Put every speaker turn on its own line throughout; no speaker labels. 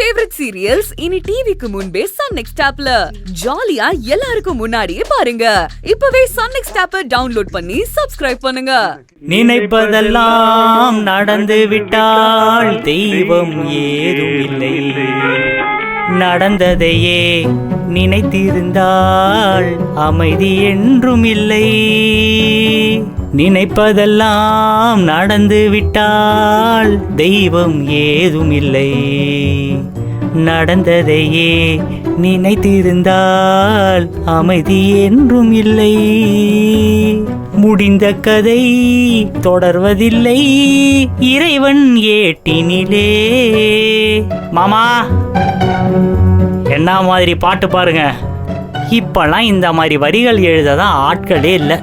Favourite serials இனி டிவிக்கு முன்பே சன் நெக்ஸ்ட் ஆப்ல ஜாலியா எல்லாருக்கும் முன்னாடியே பாருங்க. இப்பவே சன் நெக்ஸ்ட் ஆப்பை டவுன்லோட் பண்ணி சப்ஸ்கிரைப் பண்ணுங்க.
நினைப்பதெல்லாம் நடந்து விட்டால் தெய்வம் ஏதும் இல்லை, நடந்ததையே நினைத்திருந்தால் அமைதி என்றும் இல்லை. நினைப்பதெல்லாம் நடந்து விட்டால் தெய்வம் ஏதும் இல்லை, நடந்ததையே நினைத்திருந்தால் அமைதி என்றும் இல்லை. முடிந்த கதை தொடர்வதில்லை இறைவன் ஏட்டினிலே. மாமா, என்ன மாதிரி பாட்டு பாருங்க. இப்பெல்லாம் இந்த மாதிரி வரிகள் எழுததான் ஆட்களே இல்லை.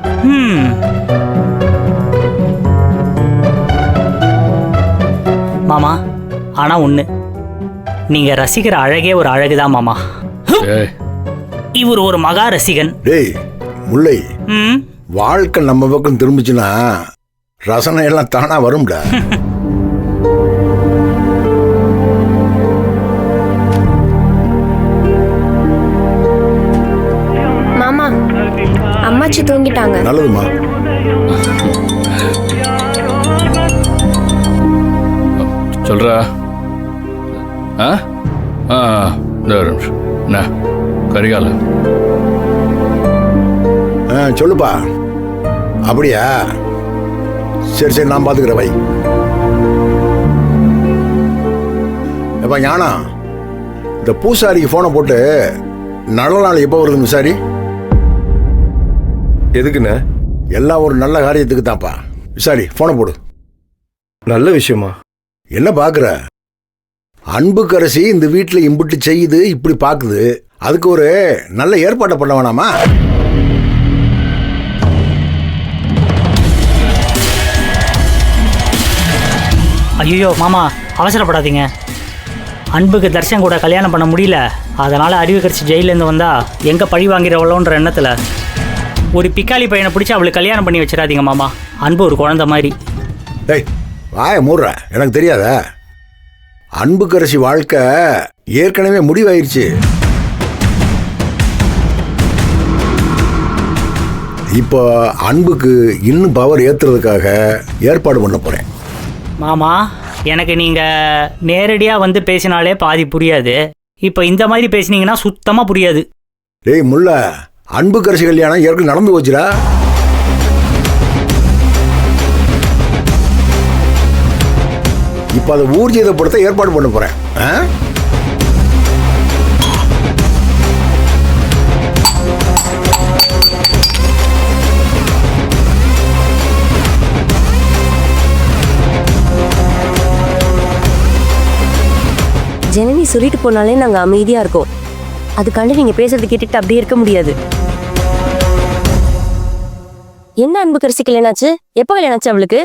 மாமா, ஆனா ஒண்ணு, நீங்க ரசிக்கிற அழகே ஒரு அழகுதான் மாமா. இவர் ஒரு மகா ரசிகன்.
டேய் முல்லை, வாழ்க்கை நம்ம பக்கம் திரும்பிச்சுன்னா ரசனை எல்லாம் தானா வரும்டா.
மாமா, அம்மாச்சி தூங்கிட்டாங்க.
நல்லதுமா.
சொல்றா. கரிகால
சொல்லுப்பா. அப்படியா? சரி சரி, நான் பாத்துக்கிறேன். வை. எப்பா ஞானா, இந்த பூசாரிக்கு போனை போட்டு நல்ல நாள் எப்போ வருதுன்னு விசாரி.
எதுக்குண்ணே?
எல்லாம் ஒரு நல்ல காரியத்துக்கு தான்ப்பா. விசாரி, போனை போடு.
நல்ல விஷயமா?
என்ன பாக்குற? அன்புக்கரசி இந்த வீட்டில் இம்புட்டு செய்யுது, இப்படி பாக்குது. அதுக்கு ஒரு நல்ல ஏற்பாட்டை பண்ண வேணாமா?
ஐயோ மாமா, அவசரப்படாதீங்க. அன்புக்கு தர்ஷன் கூட கல்யாணம் பண்ண முடியல, அதனால அறிவுக்கரசி ஜெயிலேருந்து வந்தா எங்க பழி வாங்கிறவளோன்ற எண்ணத்துல ஒரு பிக்காளி பையனை பிடிச்சி அவளுக்கு கல்யாணம் பண்ணி வச்சிடாதீங்க மாமா. அன்பு ஒரு குழந்தை மாதிரி.
டேய் வாய மூடுற, எனக்கு தெரியாத? அன்புக்கரசி வாழ்க்கை ஏற்கனவே முடிவாயிருச்சு. இப்போ அன்புக்கு இன்னும் பவர் ஏத்துறதுக்காக ஏற்பாடு பண்ண போறேன்.
மாமா, எனக்கு நீங்க நேரடியா வந்து பேசினாலே பாதி புரியாது. இப்போ இந்த மாதிரி பேசினீங்கன்னா சுத்தமா புரியாது.
டேய் முல்ல, அன்புக்கரசி கல்யாணம் ஏற்கனவே நடந்து போச்சுடா. இப்ப அதை ஊர்ஜிதப்படுத்த ஏற்பாடு பண்ண போறேன்.
ஜனனி சொல்லிட்டு போனாலே நாங்க அமைதியா இருக்கோம். அதுக்காண்டி நீங்க பேசுறது கேட்டுட்டு அப்படியே இருக்க முடியாது. என்ன அன்புக்கரசி கல்யாணாச்சு? எப்ப கல்யாணாச்சு அவளுக்கு?